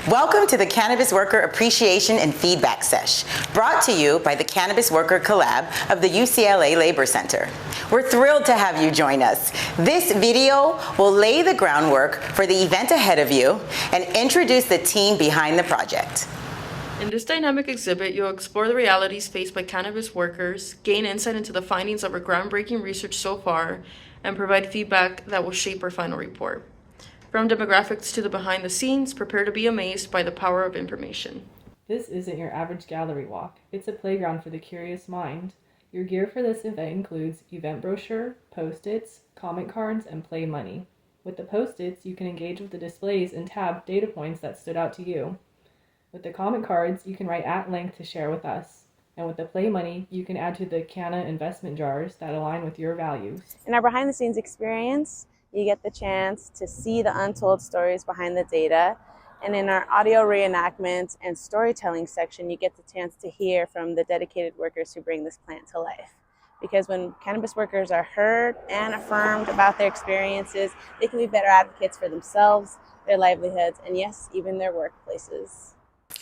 Welcome to the Cannabis Worker Appreciation and Feedback Sesh, brought to you by the Cannabis Worker Collab of the UCLA Labor Center. We're thrilled to have you join us. This video will lay the groundwork for the event ahead of you and introduce the team behind the project. In this dynamic exhibit, you'll explore the realities faced by cannabis workers, gain insight into the findings of our groundbreaking research so far, and provide feedback that will shape our final report. From demographics to the behind the scenes, prepare to be amazed by the power of information. This isn't your average gallery walk. It's a playground for the curious mind. Your gear for this event includes event brochure, post-its, comment cards, and play money. With the post-its, you can engage with the displays and tab data points that stood out to you. With the comment cards, you can write at length to share with us. And with the play money, you can add to the Canna investment jars that align with your values. In our behind the scenes experience, you get the chance to see the untold stories behind the data. And in our audio reenactment and storytelling section, you get the chance to hear from the dedicated workers who bring this plant to life. Because when cannabis workers are heard and affirmed about their experiences, they can be better advocates for themselves, their livelihoods, and yes, even their workplaces.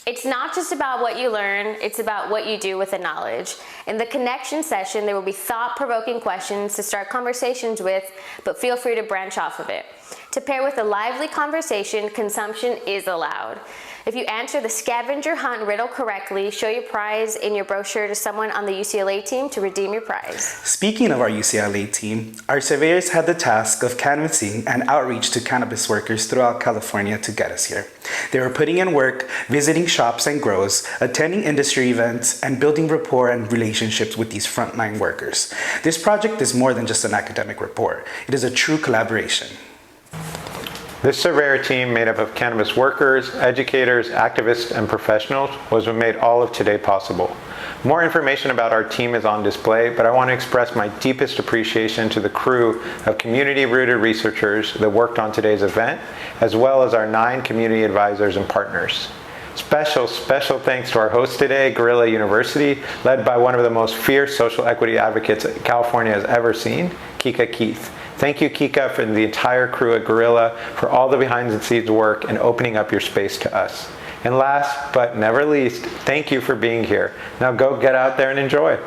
It's not just about what you learn, it's about what you do with the knowledge. In the connection session, there will be thought-provoking questions to start conversations with, but feel free to branch off of it. To pair with a lively conversation, consumption is allowed. If you answer the scavenger hunt riddle correctly, show your prize in your brochure to someone on the UCLA team to redeem your prize. Speaking of our UCLA team, our surveyors had the task of canvassing and outreach to cannabis workers throughout California to get us here. They were putting in work, visiting shops and grows, attending industry events, and building rapport and relationships with these frontline workers. This project is more than just an academic report. It is a true collaboration. This surveyor team, made up of cannabis workers, educators, activists, and professionals, was what made all of today possible. More information about our team is on display, but I want to express my deepest appreciation to the crew of community-rooted researchers that worked on today's event, as well as our 9 community advisors and partners. Special thanks to our host today, Guerrilla University, led by one of the most fierce social equity advocates California has ever seen, Kika Keith. Thank you, Kika, and the entire crew at Guerrilla for all the behind-the-scenes work and opening up your space to us. And last but never least, thank you for being here. Now go get out there and enjoy.